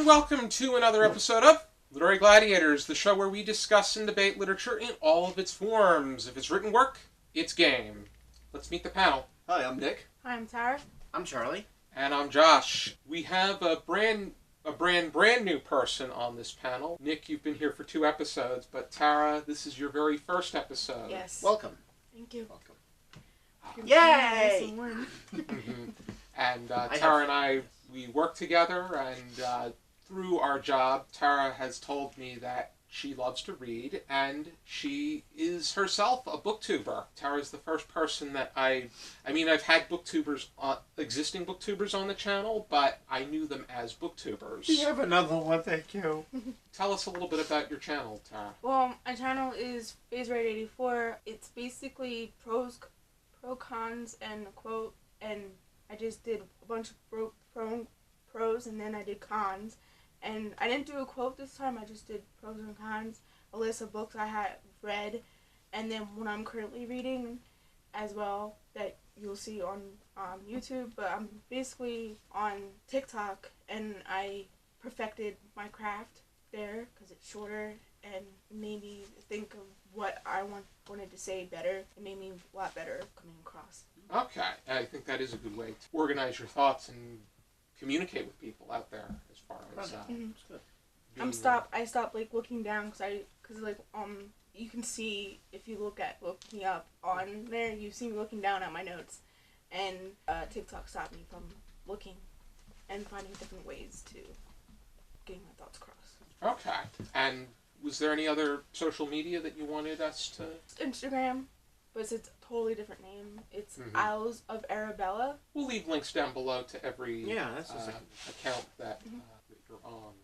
welcome to another episode of Literary Gladiators, the show where we discuss and debate literature in all of its forms. If it's written work, it's game. Let's meet the panel. Hi, I'm Nick. Hi, I'm Tara. I'm Charlie. And I'm Josh. We have a brand new person on this panel. Nick, you've been here for 2 episodes, but Tara, this is your very first episode. Yes. Welcome. Thank you. Welcome. Yay! And Tara and I, we work together, and through our job, Tara has told me that she loves to read, and she is herself a booktuber. Tara's the first person that I've had booktubers, existing booktubers on the channel, but I knew them as booktubers. You have another one, thank you. Tell us a little bit about your channel, Tara. Well, my channel is PhaseRate84. It's basically pro cons and a quote, and I just did a bunch of pros, and then I did cons. And I didn't do a quote this time, I just did pros and cons, a list of books I had read, and then what I'm currently reading as well that you'll see on YouTube. But I'm basically on TikTok, and I perfected my craft there because it's shorter and made me think of what I wanted to say better. It made me a lot better coming across. Okay, I think that is a good way to organize your thoughts and communicate with people out there as far as I stopped like looking down because you can see if you look me up on there, you see me looking down at my notes, and TikTok stopped me from looking and finding different ways to getting my thoughts across. Okay, and was there any other social media that you wanted us to? Instagram, but it's a totally different name. It's Isles of Arabella. We'll leave links down below to every account that you're on,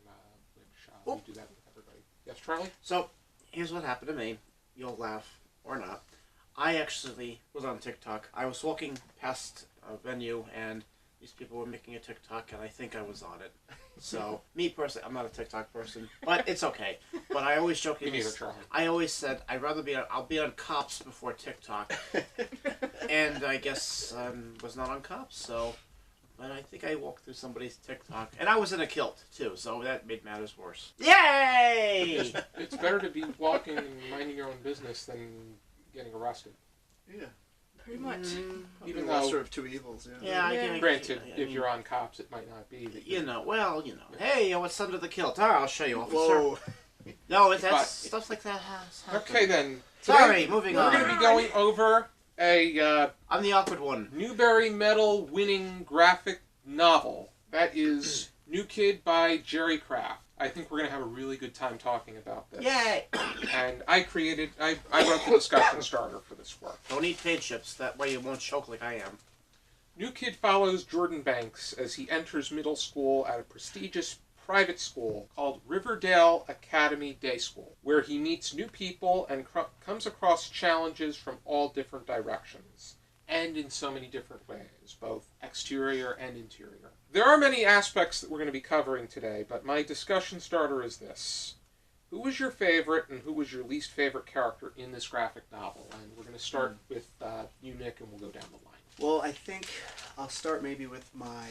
which we do that with everybody. Yes, Charlie? So, here's what happened to me. You'll laugh, or not. I actually was on TikTok. I was walking past a venue, and these people were making a TikTok, and I think I was on it. So, me personally, I'm not a TikTok person, but it's okay. But I always joke. Me neither, Charlie. I always said I'll be on Cops before TikTok, and I guess was not on Cops. So, but I think I walked through somebody's TikTok, and I was in a kilt too, so that made matters worse. Yay! It's better to be walking and minding your own business than getting arrested. Yeah. Pretty much. Even the though, lesser of two evils, granted, if you're on Cops, it might not be. That Hey, what's under the kilt? All right, I'll show you, officer. Whoa. No, that's stuff like that. Okay, then. Sorry, moving on. We're going to be going over I'm the awkward one. Newbery Medal winning graphic novel. That is New Kid by Jerry Craft. I think we're going to have a really good time talking about this. Yay! And I wrote the discussion starter for this work. Don't eat paint chips, that way you won't choke like I am. New Kid follows Jordan Banks as he enters middle school at a prestigious private school called Riverdale Academy Day School, where he meets new people and comes across challenges from all different directions, and in so many different ways, both exterior and interior. There are many aspects that we're going to be covering today, but my discussion starter is this. Who was your favorite and who was your least favorite character in this graphic novel? And we're going to start with you, Nick, and we'll go down the line. Well, I think I'll start maybe with my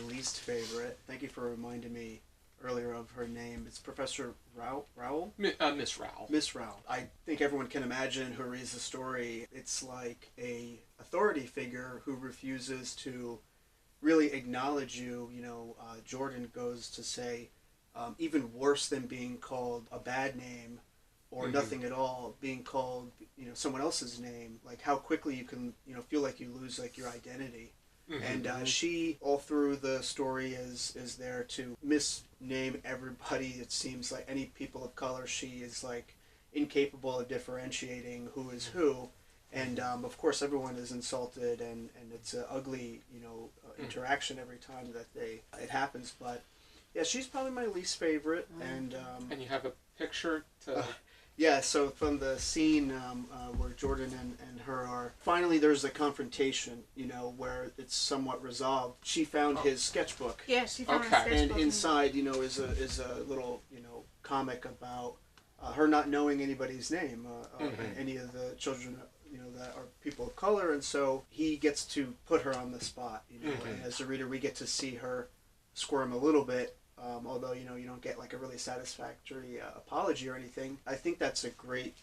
least favorite. Thank you for reminding me earlier of her name. It's Professor Rowell? Miss Rowell. Miss Rowell. I think everyone can imagine who reads the story. It's like a authority figure who refuses to really acknowledge you. Jordan goes to say, even worse than being called a bad name or nothing at all, being called someone else's name, like how quickly you can feel like you lose like your identity. And she, all through the story, is there to misname everybody. It seems like any people of color, she is like incapable of differentiating who is who. And of course, everyone is insulted, and it's an ugly interaction every time that it happens. But yeah, she's probably my least favorite. And you have a picture to. Yeah, so from the scene where Jordan and her are, finally there's a confrontation, where it's somewhat resolved. She found his sketchbook. Yeah, she found his Okay. sketchbook. And inside, is a little, comic about her not knowing anybody's name, any of the children, that are people of color. And so he gets to put her on the spot, and as a reader we get to see her squirm a little bit although you don't get like a really satisfactory apology or anything. I think that's a great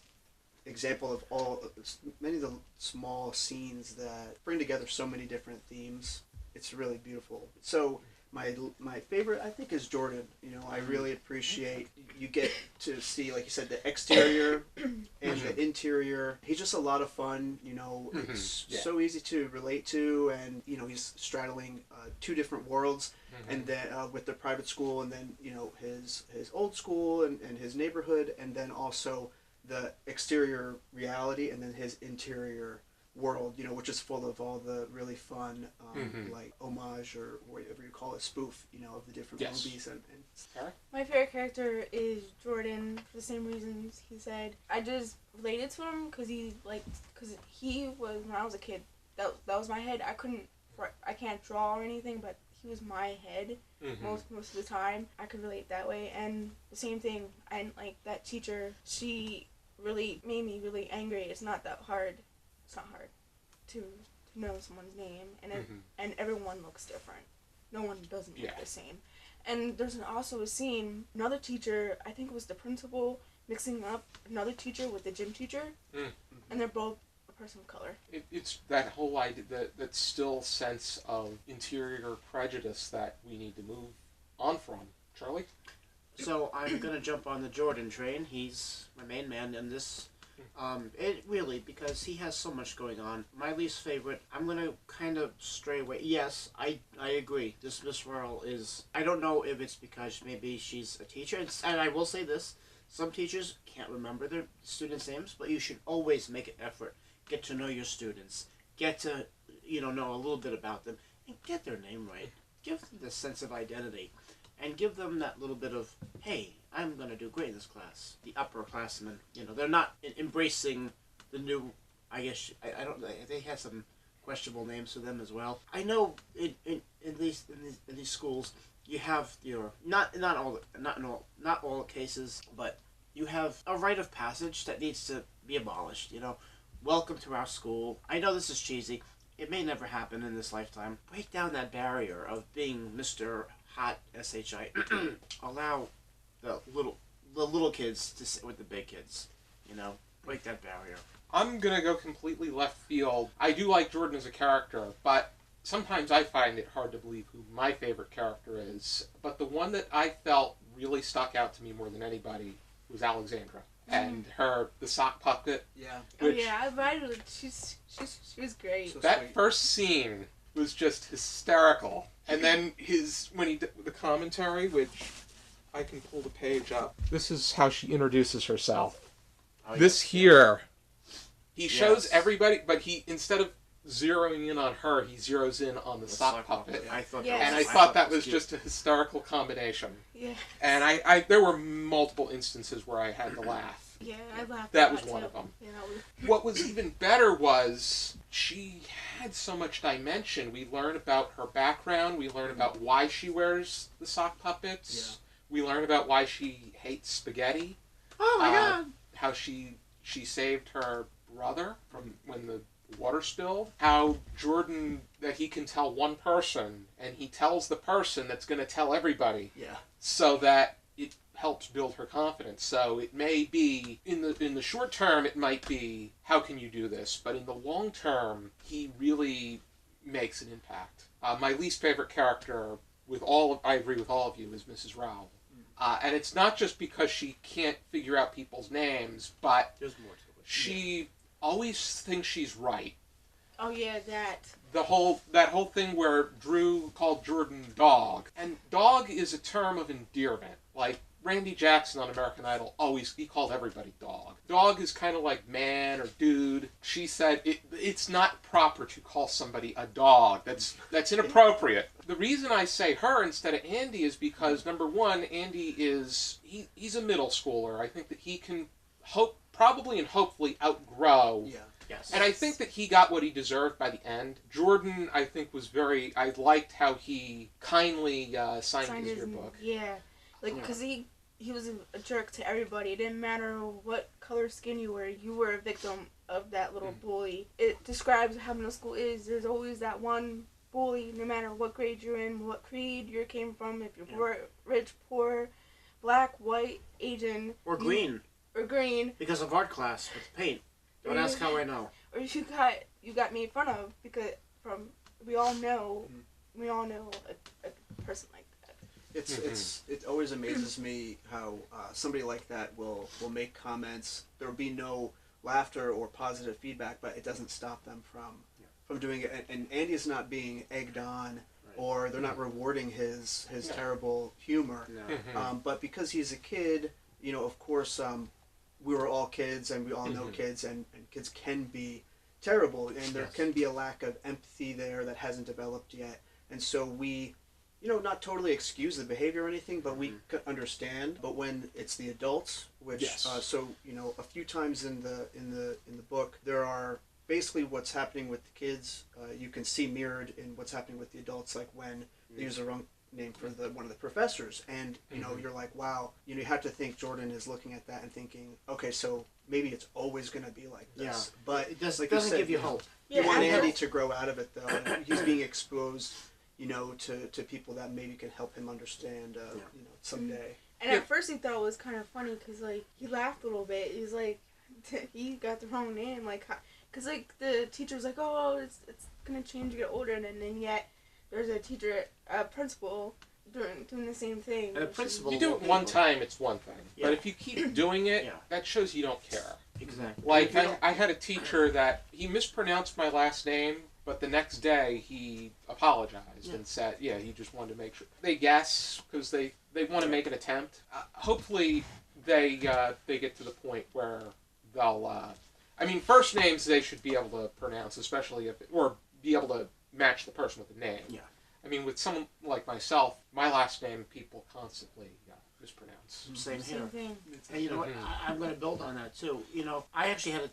example of many of the small scenes that bring together so many different themes. It's really beautiful. So my favorite, I think, is Jordan. I really appreciate you get to see, like you said, the exterior and the interior. He's just a lot of fun. It's so easy to relate to, and he's straddling two different worlds, and then with the private school, and then his old school and his neighborhood, and then also the exterior reality, and then his interior world, which is full of all the really fun, like homage or whatever you call it, spoof, of the different movies. And my favorite character is Jordan for the same reasons he said. I just related to him because he was, when I was a kid, that was my head. I can't draw or anything, but he was my head most of the time. I could relate that way. And the same thing, and like that teacher, she really made me really angry. It's not that hard. It's not hard to know someone's name, and everyone looks different. No one doesn't look the same. And there's also a scene, another teacher, I think it was the principal, mixing up another teacher with the gym teacher, and they're both a person of color. It's that whole idea, that still sense of interior prejudice that we need to move on from. Charlie? So I'm going to jump on the Jordan train. He's my main man in this. Because he has so much going on. My least favorite, I'm going to kind of stray away. Yes, I agree. This Miss Rural is, I don't know if it's because maybe she's a teacher. And I will say this, some teachers can't remember their students' names, but you should always make an effort. Get to know your students. Get to, know a little bit about them. And get their name right. Give them the sense of identity. And give them that little bit of, hey, I'm going to do great in this class. The upperclassmen, they're not embracing the new, I guess, I don't, they have some questionable names for them as well. I know in these schools, you have your, not all cases, but you have a rite of passage that needs to be abolished, Welcome to our school. I know this is cheesy. It may never happen in this lifetime. Break down that barrier of being Mr. Hot SHI. Allow the little kids to sit with the big kids. Break that barrier. I'm gonna go completely left field. I do like Jordan as a character, but sometimes I find it hard to believe who my favorite character is. But the one that I felt really stuck out to me more than anybody was Alexandra. And the sock puppet. Yeah. Which, she was great. So that sweet. first scene was just hysterical. And then the commentary, which I can pull the page up. This is how she introduces herself. Oh, this here, he shows everybody, but he, instead of zeroing in on her, he zeroes in on the sock puppet. I thought that was just a hysterical combination. Yeah. And there were multiple instances where I had to laugh. Yeah, I laughed. That was one of them. What was even better was she had so much dimension. We learn about her background. We learn about why she wears the sock puppets. Yeah. We learn about why she hates spaghetti. Oh my God! How she saved her brother from when the water spilled. How Jordan, that he can tell one person, and he tells the person that's going to tell everybody. Yeah. So that it helps build her confidence. So it may be, in the short term, it might be, how can you do this? But in the long term, he really makes an impact. My least favorite character, I agree with all of you, is Mrs. Rowell. And it's not just because she can't figure out people's names, but there's more to it. She always thinks she's right. Oh yeah, that whole thing where Drew called Jordan dog, and dog is a term of endearment. Like Randy Jackson on American Idol, he called everybody dog. Dog is kind of like man or dude. She said it's not proper to call somebody a dog. That's inappropriate. The reason I say her instead of Andy is because, number one, Andy he's a middle schooler. I think that he can probably and hopefully outgrow. Yeah. Yes. And I think that he got what he deserved by the end. Jordan, I think, I liked how he kindly signed his yearbook. Yeah. Because he was a jerk to everybody. It didn't matter what color skin you were a victim of that little bully. It describes how middle school is. There's always that one bullied no matter what grade you're in, what creed you came from, if you're Yeah. poor, rich, poor, black, white, Asian, Or green, or green, because of art class with paint. Don't ask how I know. or you got made fun of because from we all know a person like that. It always amazes me how somebody like that will make comments. There will be no laughter or positive feedback, but it doesn't stop them from doing it. And Andy's not being egged on, or they're not rewarding his terrible humor. No. But because he's a kid, of course, we were all kids, and we all know kids, and kids can be terrible, and there can be a lack of empathy there that hasn't developed yet. And so we, not totally excuse the behavior or anything, but we could understand. But when it's the adults, which a few times in the book, there are basically what's happening with the kids. You can see mirrored in what's happening with the adults, like when they use the wrong name for one of the professors, and you're like, wow, you have to think Jordan is looking at that and thinking, okay, so maybe it's always going to be like this. Yeah. But It does, like doesn't you said, give you hope. you want I know. Andy to grow out of it, though. And he's being exposed, to people that maybe can help him understand, someday. And at first he thought it was kind of funny because, like, he laughed a little bit. He's like, he got the wrong name. Like, because, like, the teacher was like, oh, it's going to change you get older. And then yet there's a principal doing the same thing. And a principal. You do it one time, it's one thing. Yeah. But if you keep doing it, Yeah. that shows you don't care. Exactly. Like, I had a teacher that he mispronounced my last name, but the next day he apologized and said, he just wanted to make sure. They guess because they want to make an attempt. Hopefully they get to the point where they'll, first names they should be able to pronounce, especially or be able to match the person with the name. Yeah. With someone like myself, my last name people constantly mispronounce. Same here. Same thing. And you know what? I'm going to build on that too. I actually had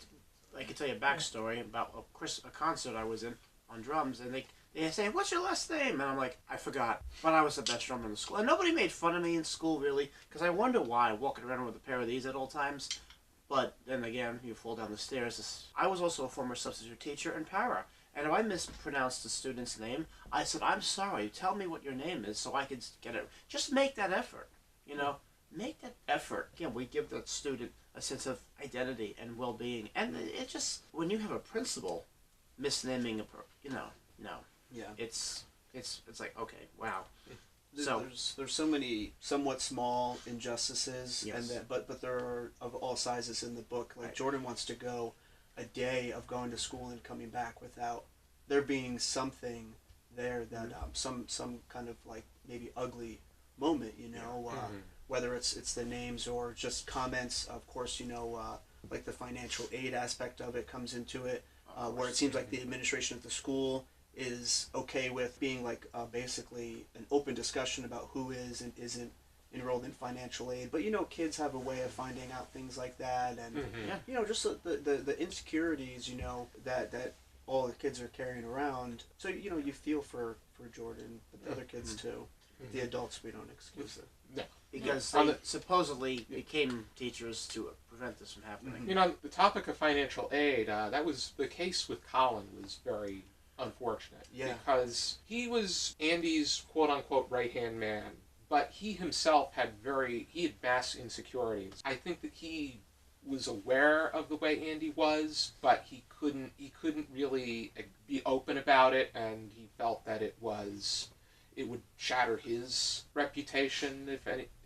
I could tell you a backstory about a concert I was in on drums, and they say, "What's your last name?" And I'm like, "I forgot." But I was the best drummer in the school, and nobody made fun of me in school really, because I wonder why walking around with a pair of these at all times. But then again, you fall down the stairs. I was also a former substitute teacher in para. And if I mispronounced the student's name, I said, "I'm sorry, tell me what your name is so I can get it." Just make that effort, Make that effort. Again, we give that student a sense of identity and well-being. And it just, when you have a principal misnaming no. Yeah. It's like, okay, wow. There's so many somewhat small injustices, Yes. but there are of all sizes in the book. Like, Right. Jordan wants to go a day of going to school and coming back without there being something there that some kind of like maybe ugly moment, whether it's the names or just comments. Of course, like the financial aid aspect of it comes into it, where it seems like the administration of the school is okay with being like basically an open discussion about who is and isn't enrolled in financial aid. But kids have a way of finding out things like that, and just the insecurities that all the kids are carrying around. So you feel for Jordan, but the other kids too. The adults, we don't excuse it. No. Because they supposedly became teachers to prevent this from happening. On the topic of financial aid, that was the case with Colin was very unfortunate. Yeah. Because he was Andy's quote-unquote right-hand man, but he himself had mass insecurities. I think that he was aware of the way Andy was, but he couldn't really be open about it, and he felt that it would shatter his reputation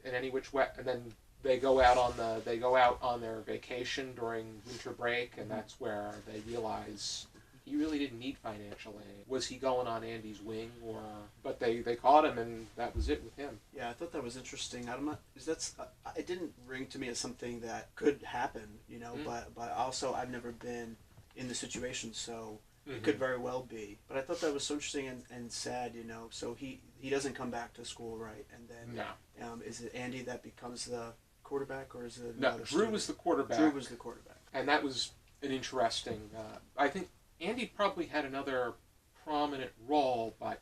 in any which way. And then they go out on their vacation during winter break, and that's where they realize he really didn't need financial aid. Was he going on Andy's wing, but they caught him, and that was it with him. Yeah, I thought that was interesting. It didn't ring to me as something that could happen, but also I've never been in the situation, so it could very well be. But I thought that was so interesting and sad, So he doesn't come back to school, right? And then is it Andy that becomes the quarterback, or is it No, another Drew student? was the quarterback. Drew was the quarterback. And that was an interesting. I think Andy probably had another prominent role, but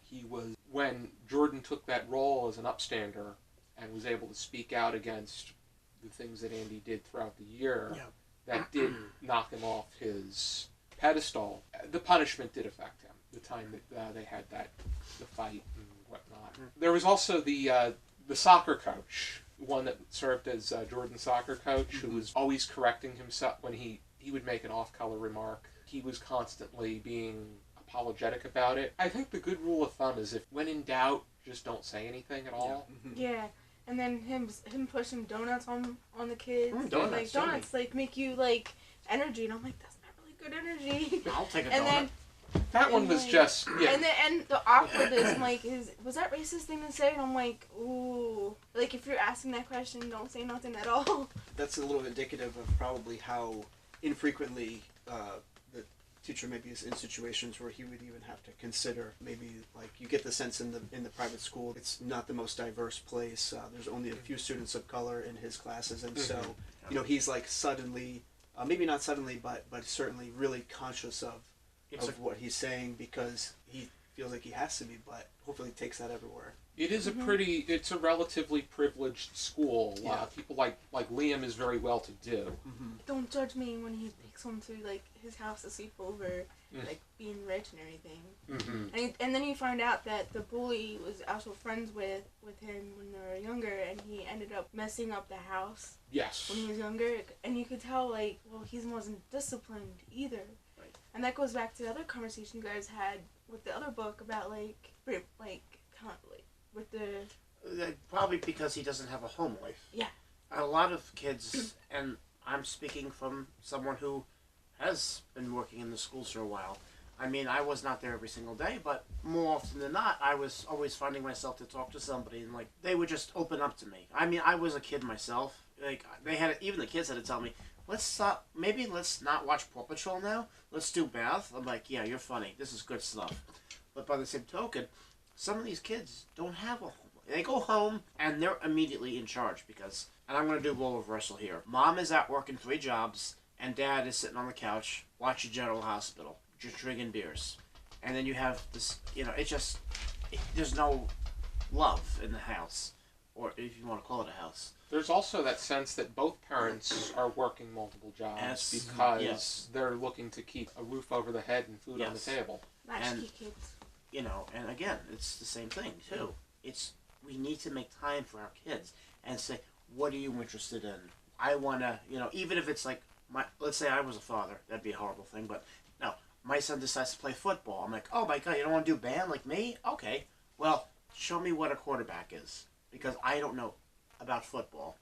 when Jordan took that role as an upstander and was able to speak out against the things that Andy did throughout the year, that did knock him off his pedestal. The punishment did affect him. the time that they had the fight and whatnot. There was also the soccer coach, one that served as Jordan's soccer coach, who was always correcting himself when he would make an off-color remark. He was constantly being apologetic about it. I think the good rule of thumb is if when in doubt, just don't say anything at all. Yeah. And then him pushing donuts on the kids. Donuts, like donuts like make you like energy, and I'm like, that's not really good energy. I'll take a And donut. then That one was just and the awkwardness, I'm like, was that racist thing to say? And I'm like, ooh, like if you're asking that question, don't say nothing at all. That's a little indicative of probably how infrequently the teacher maybe is in situations where he would even have to consider, maybe like you get the sense in the private school, it's not the most diverse place. There's only a few students of color in his classes, and so he's like suddenly, maybe not suddenly, but certainly really conscious of what he's saying, because he feels like he has to be, but hopefully takes that everywhere. it is it's a relatively privileged school. Yeah. People like Liam is very well to do. Don't judge me when he takes him to like his house to sleep over, like being rich and everything. And then you find out that the bully was also friends with him when they were younger, and he ended up messing up the house Yes. when he was younger. And you could tell, like, well, he wasn't disciplined either. Right. And that goes back to the other conversation you guys had with the other book about like with the Probably because he doesn't have a home life. Yeah. A lot of kids, and I'm speaking from someone who has been working in the schools for a while. I mean, I was not there every single day, but more often than not, I was always finding myself to talk to somebody, and like they would just open up to me. I mean, I was a kid myself. Like even the kids had to tell me, let's not watch Paw Patrol now. Let's do math. I'm like, yeah, you're funny. This is good stuff. But by the same token, some of these kids don't have a home. They go home and they're immediately in charge because, and I'm going to do role reversal here. Mom is out working 3 jobs and dad is sitting on the couch watching General Hospital, just drinking beers. And then you have this, there's no love in the house, or if you want to call it a house. There's also that sense that both parents are working multiple jobs Yes. because Yes. they're looking to keep a roof over the head and food on the Yes. table. latchkey kids. And again, it's the same thing too. We need to make time for our kids and say, what are you interested in? I want to, even if it's like, let's say I was a father, that'd be a horrible thing, but no, my son decides to play football. I'm like, oh my God, you don't want to do band like me? Okay, well, show me what a quarterback is, because I don't know about football.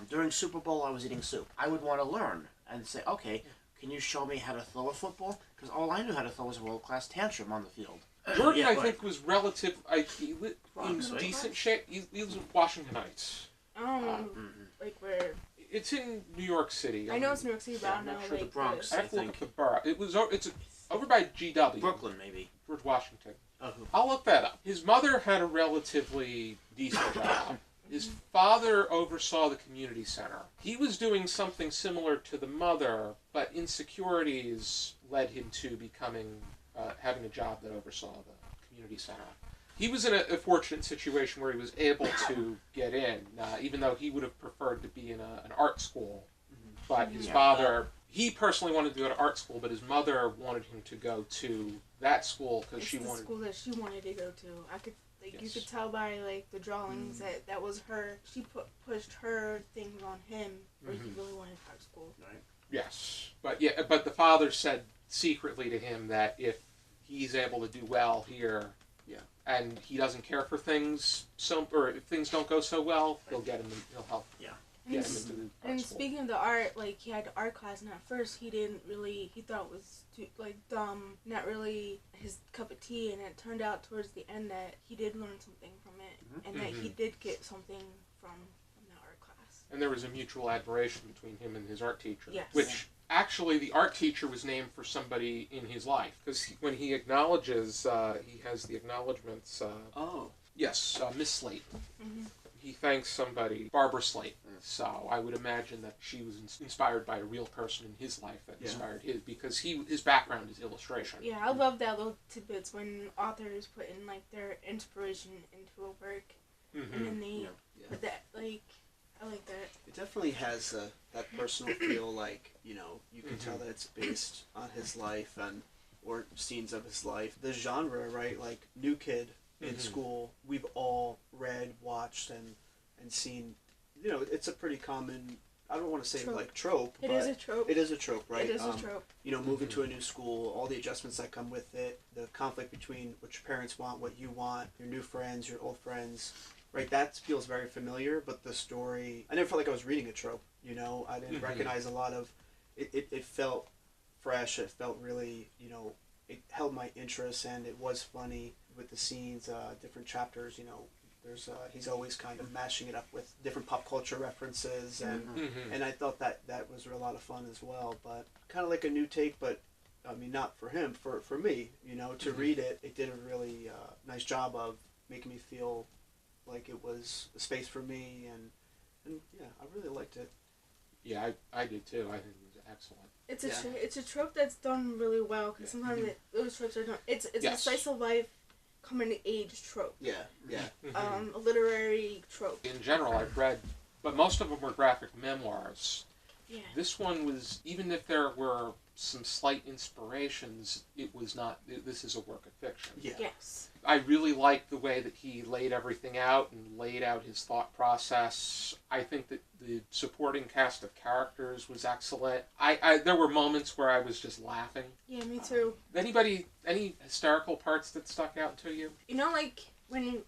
During Super Bowl, I was eating soup. I would want to learn and say, okay, can you show me how to throw a football? Because all I knew how to throw was a world-class tantrum on the field. Jordan, Yeah, I right. think, was in decent shape. He was with Washington Heights. I don't know, like where. It's in New York City. I know it's New York City, but I I'm don't know not sure the like Bronx. I I have to look think. up the borough. It's over by GW. Brooklyn, maybe. George Washington. Oh, I'll look that up. His mother had a relatively decent job. His father oversaw the community center. He was doing something similar to the mother, but insecurities led him to having a job that oversaw the community center. He was in a fortunate situation where he was able to get in, even though he would have preferred to be in an art school. But his father, he personally wanted to go to art school, but his mother wanted him to go to that school because it's she the wanted. school that she wanted to go to. I could you Yes. could tell by like the drawings that was her. She pushed her things on him where he really wanted art school. Yes, but the father said secretly to him that if he's able to do well here, and he doesn't care for things, or if things don't go so well, he'll get him. He'll help. Get him into the art And school. speaking of the art, like he had art class, and at first he thought it was too, like dumb, not really his cup of tea, and it turned out towards the end that he did learn something from it, and that he did get something from the art class. And there was a mutual admiration between him and his art teacher, Yes. which actually the art teacher was named for somebody in his life, because when he acknowledges, he has the acknowledgments. Yes, Miss Slate. He thanks somebody, Barbara Slate. So I would imagine that she was inspired by a real person in his life that inspired his, because his background is illustration. Yeah, I love that little tidbits when authors put in like their inspiration into a work, and then they put that like. I like that. It definitely has that personal feel, like, you can tell that it's based on his life, and or scenes of his life. The genre, right? Like New Kid in school, we've all read, watched, and seen. You know, it's a pretty common. I don't want to say Trope. like trope. It but is a trope. It is a trope, right? It is a trope. You know, moving to a new school, all the adjustments that come with it, the conflict between what your parents want, what you want, your new friends, your old friends, right? That feels very familiar, but the story, I never felt like I was reading a trope, you know? I didn't recognize a lot of, it felt fresh, it felt really, you know, it held my interest, and it was funny with the scenes, different chapters, you know. There's he's always kind of mashing it up with different pop culture references, and I thought that was a lot of fun as well. But kind of like a new take, but I mean not for him, for me, you know, to read it. It did a really nice job of making me feel like it was a space for me, and yeah, I really liked it. Yeah, I did too. I think it was excellent. It's a trope that's done really well, because sometimes those tropes are done. It's a slice of life, coming to age trope. Yeah. A literary trope. In general, I've read, but most of them were graphic memoirs. Yeah. This one was, even if there were some slight inspirations, it was not, this is a work of fiction. Yeah. Yes. I really liked the way that he laid everything out and laid out his thought process. I think that the supporting cast of characters was excellent. There were moments where I was just laughing. Yeah, me too. Any hysterical parts that stuck out to you? You know, like when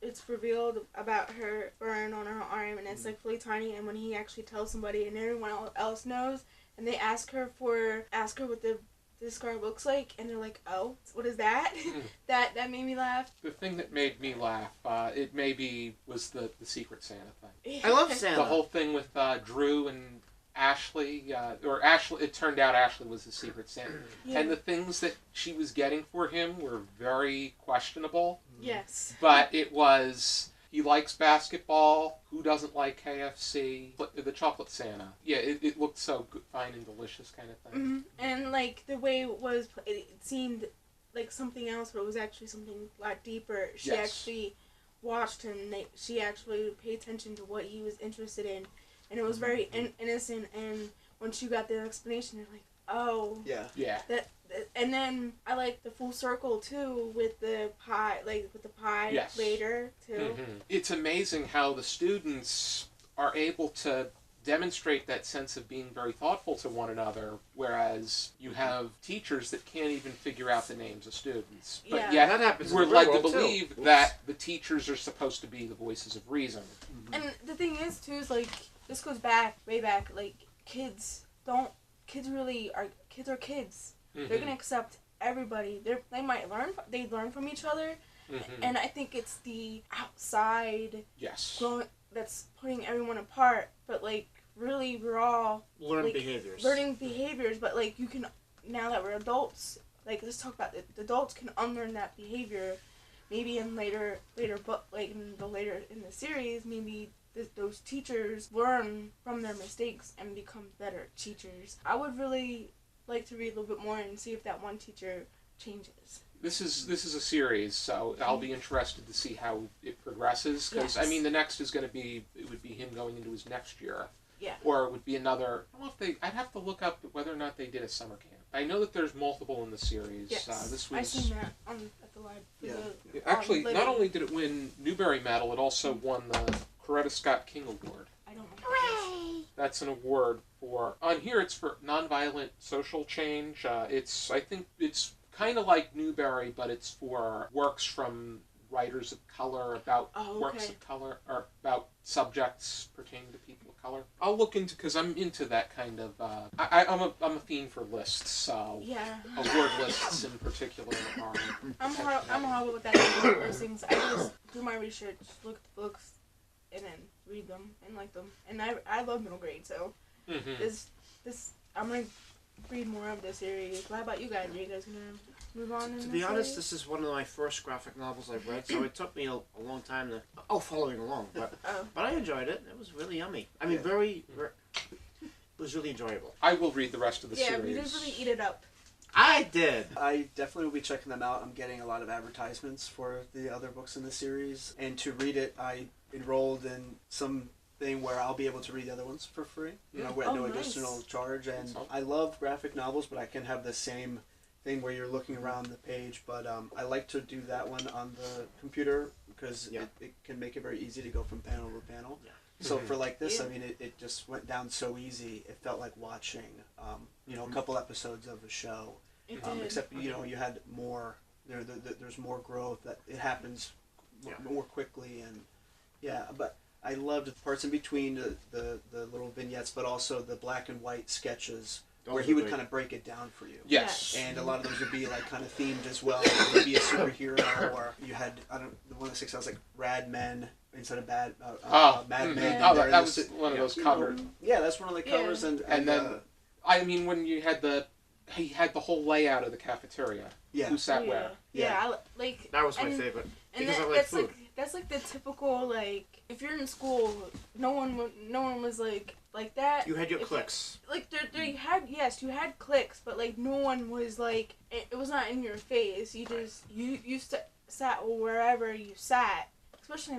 it's revealed about her burn on her arm, and it's like really tiny, and when he actually tells somebody and everyone else knows, and they ask her what the scar looks like, and they're like, oh, what is that? that made me laugh. The thing that made me laugh, it maybe was the Secret Santa thing. I love Santa. The whole thing with Drew and Ashley, it turned out Ashley was the Secret Santa. Yeah. And the things that she was getting for him were very questionable. Yes. But it was, he likes basketball, who doesn't like KFC, the chocolate Santa. Yeah, it looked so good, fine and delicious kind of thing. Mm-hmm. And like the way it seemed like something else, but it was actually something a lot deeper. She actually watched him, she actually paid attention to what he was interested in. And it was very innocent, and once you got the explanation, you're like, oh. Yeah. And then I like the full circle, too, with the pie, later, too. Mm-hmm. It's amazing how the students are able to demonstrate that sense of being very thoughtful to one another, whereas you have teachers that can't even figure out the names of students. But Yeah. yet, That happens in we're the led real to world, too. believe that the teachers are supposed to be the voices of reason. And the thing is, too, is like, this goes way back, like, kids are kids. Mm-hmm. They're gonna accept everybody. They might learn from each other, Mm-hmm. and I think it's the outside Yes. growing that's putting everyone apart. But like, really, we're all Learning behaviors. But like, you can, now that we're adults, like, let's talk about it. The adults can unlearn that behavior. Maybe in later, but like in the series, maybe those teachers learn from their mistakes and become better teachers. I would really like to read a little bit more and see if that one teacher changes. This is a series, so I'll be interested to see how it progresses. Because Yes. I mean, the next is going to be, it would be him going into his next year. Yeah. Or it would be another. I don't know if I'd have to look up whether or not they did a summer camp. I know that there's multiple in the series. Yes. This I was seen that at the library. Yeah. actually not only did it win Newbery Medal, it also won the Coretta Scott King Award. I don't know. Hooray! That's an award for, on here it's for nonviolent social change. I think it's kind of like Newbery, but it's for works from writers of color about works of color, or about subjects pertaining to people of color. I'll look into, because I'm into that kind of. I'm a fiend for lists, so Yeah. award lists in particular are. I'm horrible with that. Those things. I just do my research, look at the books, and then read them and like them. And I love middle grade, so this I'm gonna read more of the series. How about you guys? Are you guys gonna move on? To be honest, this is one of my first graphic novels I've read, so it took me a long time to following along, but I enjoyed it. It was really yummy. I mean, it was really enjoyable. I will read the rest of the yeah, series. we didn't really eat it up. I did. I definitely will be checking them out. I'm getting a lot of advertisements for the other books in the series, and to read it, I enrolled in some thing where I'll be able to read the other ones for free, you know, with no nice. additional charge. And Awesome. I love graphic novels, but I can have the same thing where you're looking around the page, but I like to do that one on the computer because it can make it very easy to go from panel to panel. Yeah. So for like this, Yeah. I mean, it just went down so easy. It felt like watching, a couple episodes of a show. It did. Except you had more. There's more growth. That it happens more quickly, and but I loved the parts in between the little vignettes, but also the black and white sketches Those where are he would great. kind of break it down for you. Yes. And a lot of those would be like kind of themed as well. Maybe a superhero, or you had the one that sticks out was like Rad Men instead of Mad Men. Yeah. Oh, that was one of those covers. Yeah, that's one of the covers, Yeah. and then I mean, when you had he had the whole layout of the cafeteria. yeah, Who sat yeah. where? Yeah, like That was my and- favorite. And Because I like that's food. that's like the typical, like, if you're in school, no one was like that. You had your If- clicks. Like you had clicks, but like no one was like it was not in your face. You just you sat wherever you sat, especially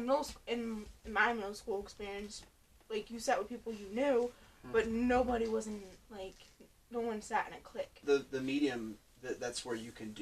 in my middle school experience. Like you sat with people you knew, but nobody wasn't like no one sat in a clique. the medium that's where you can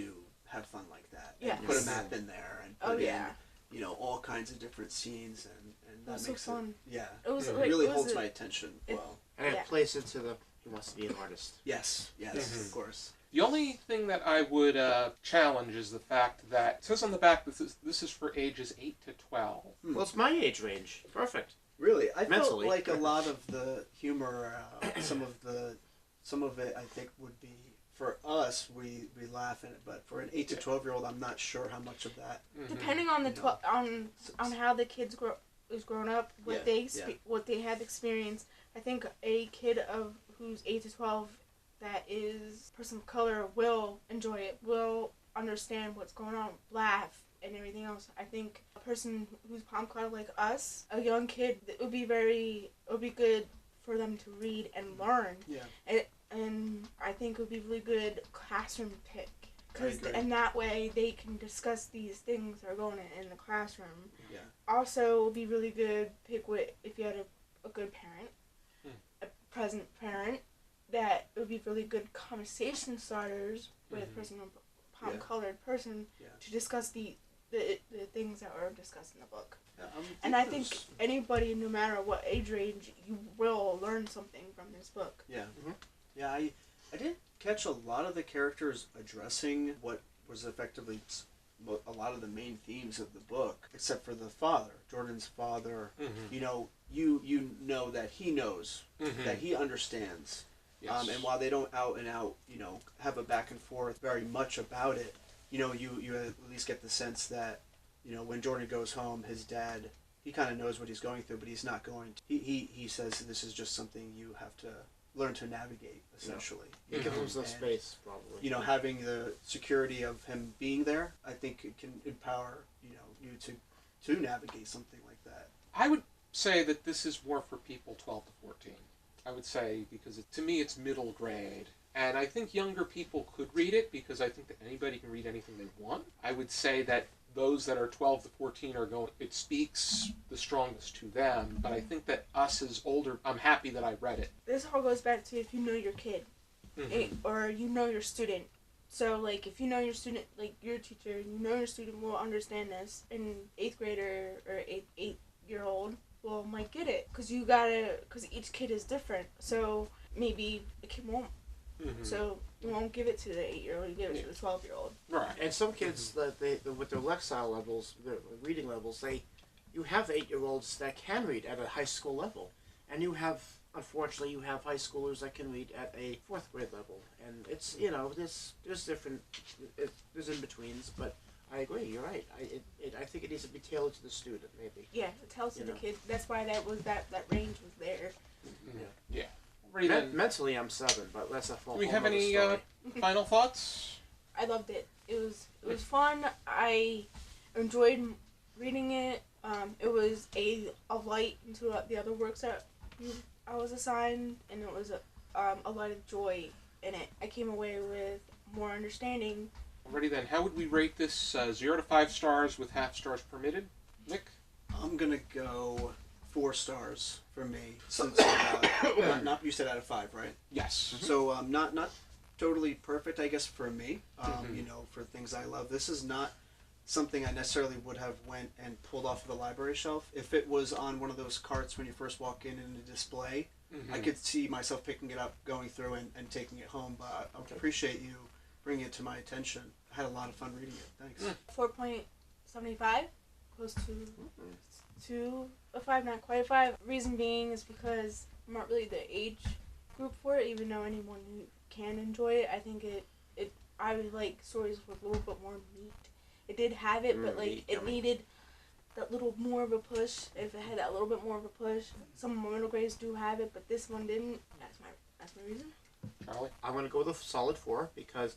have fun like that. And Yes. put a map in there and Oh put yeah, in all kinds of different scenes, and that was so makes fun. it It was It like really it was holds a- my attention it- well. And it Yeah. plays into the he wants to be an artist. Yes, Mhm. of course. The only thing that I would challenge is the fact that it says on the back this is for ages 8 to 12. Well, it's my age range. Perfect. Really, I Mentally. felt like a lot of the humor, some of it, I think would be for us. We laugh at it, but for an 8 to 12-year-old, I'm not sure how much of that. Depending on the No. on how the kids is grown up, what Yeah, what they have experienced. I think a kid who's 8 to 12 that is a person of color will enjoy it, will understand what's going on, laugh and everything else. I think a person who's palm clouded like us, a young kid, it would be good for them to read and learn. Yeah. And I think it would be really good classroom pick. agree. And that way they can discuss these things that are going in the classroom. Yeah. Also, it would be really good pick if you had a good parent, a present parent, that it would be really good conversation starters with a person, a palm-colored person, Yeah. to discuss the things that were discussed in the book. Yeah, And I think anybody, no matter what age range, you will learn something from this book. Yeah. Mhm. Yeah, I didn't catch a lot of the characters addressing what was effectively a lot of the main themes of the book, except for the father, Jordan's father. Mhm. You know that he knows, Mhm. that he understands. Yes. And while they don't out and out, have a back and forth very much about it, you at least get the sense that, when Jordan goes home, his dad, he kind of knows what he's going through, but he's not going to. He says this is just something you have to learn to navigate, essentially. It gives him some And, space, probably. having the security of him being there, I think it can empower, you to navigate something like that. I would say that this is more for people 12 to 14. I would say, because to me it's middle grade. And I think younger people could read it because I think that anybody can read anything they want. I would say that those that are 12 to 14 it speaks the strongest to them. But I think that us as older, I'm happy that I read it. This all goes back to if you know your kid, or you know your student. So, like, if you know your student, like your teacher, you know your student will understand this. An 8th grader or 8-year-old might get it. Because each kid is different. So, maybe a kid won't. Mhm. So, you won't give it to the 8-year-old, you give it to the 12-year-old. Right. And some kids that with their lexile levels, their reading levels, you have 8-year-olds that can read at a high school level, and unfortunately you have high schoolers that can read at a 4th grade level, and it's there's different there's in betweens, but I agree, you're right. I think it needs to be tailored to the student, maybe. Yeah, it tells to You the know. kid. That's why that range was there. Yeah. Alrighty then. Mentally, I'm 7, but that's a whole. Do we whole have nother any story. final thoughts? I loved it. It was fun. I enjoyed reading it. It was a light into the other works that I was assigned, and it was a lot of joy in it. I came away with more understanding. Alrighty then. How would we rate this 0 to 5 stars with half stars permitted? Nick? I'm gonna go 4 stars for me. Since not you said out of 5, right? Yes. So not totally perfect, I guess, for me. You know, for things I love. This is not something I necessarily would have went and pulled off of the library shelf. If it was on one of those carts when you first walk in a display, I could see myself picking it up, going through, and taking it home. But I appreciate you bringing it to my attention. I had a lot of fun reading it. Thanks. 4.75, close to a 5, not quite a 5. Reason being is because I'm not really the age group for it, even though anyone who can enjoy it. I think I would like stories with a little bit more meat. It did have it, but like it needed that little more of a push. If it had that little bit more of a push, some middle grades do have it, but this one didn't. That's my reason. Charlie? I'm going to go with a solid 4 because,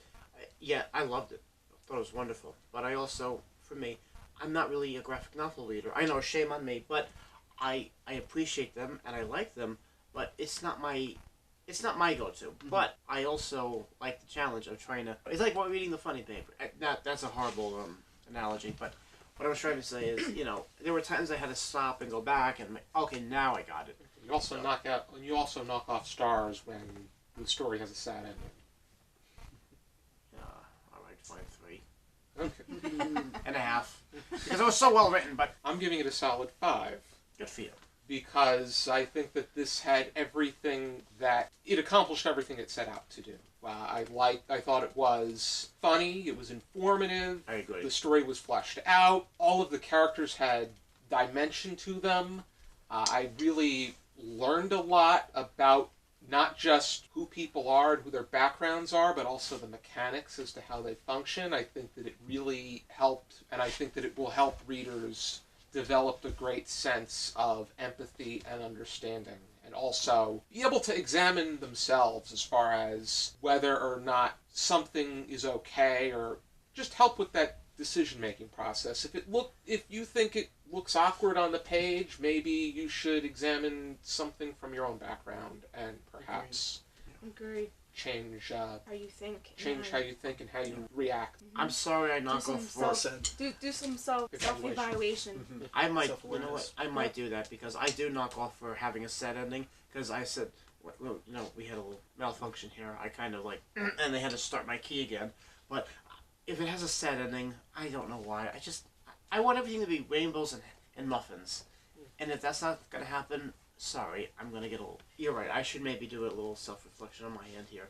I loved it. I thought it was wonderful. But I also, for me, I'm not really a graphic novel reader. I know, shame on me, but I appreciate them and I like them, but it's not my go-to. But I also like the challenge of trying to... It's like reading the funny paper. That's a horrible analogy, but what I was trying to say is, you know, there were times I had to stop and go back and, okay, now I got it. You also knock off stars when the story has a sad ending. All right, fine, 3. Okay. And a half. Because it was so well written, but... I'm giving it a solid 5. Good for you. Because I think that this had everything that... It accomplished everything it set out to do. I thought it was funny, it was informative. I agree. The story was fleshed out. All of the characters had dimension to them. I really learned a lot about not just who people are and who their backgrounds are, but also the mechanics as to how they function. I think that it really helped, and I think that it will help readers develop a great sense of empathy and understanding, and also be able to examine themselves as far as whether or not something is okay, or just help with that decision-making process. If you think it looks awkward on the page, maybe you should examine something from your own background and perhaps Agreed. change How you think. how you think and how you react. I'm sorry I knock off 4. Do some self-evaluation. I might, you know what, I might do that because I do knock off for having a sad ending because I said, well, you know, we had a little malfunction here. I kind of like, and they had to start my key again. But if it has a sad ending, I don't know why. I want everything to be rainbows and muffins. And if that's not going to happen, sorry, I'm going to get a little... You're right, I should maybe do a little self-reflection on my end here.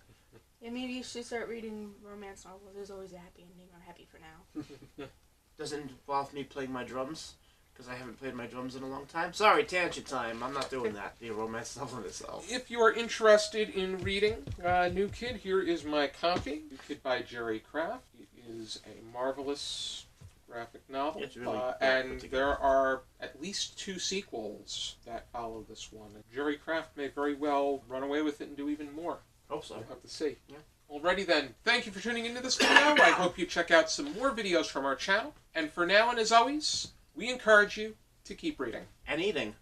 Yeah, maybe you should start reading romance novels. There's always a happy ending, or happy for now. Does it involve me playing my drums? Because I haven't played my drums in a long time. Sorry, tangent time. I'm not doing that. The romance novel itself. If you are interested in reading New Kid, here is my copy. New Kid by Jerry Craft. It is a marvelous graphic novel. It's really and there are at least 2 sequels that follow this one. Jerry Craft may very well run away with it and do even more. Hope so. We'll have to see. Yeah. Alrighty then. Thank you for tuning into this video. I hope you check out some more videos from our channel. And for now and as always, we encourage you to keep reading. And eating.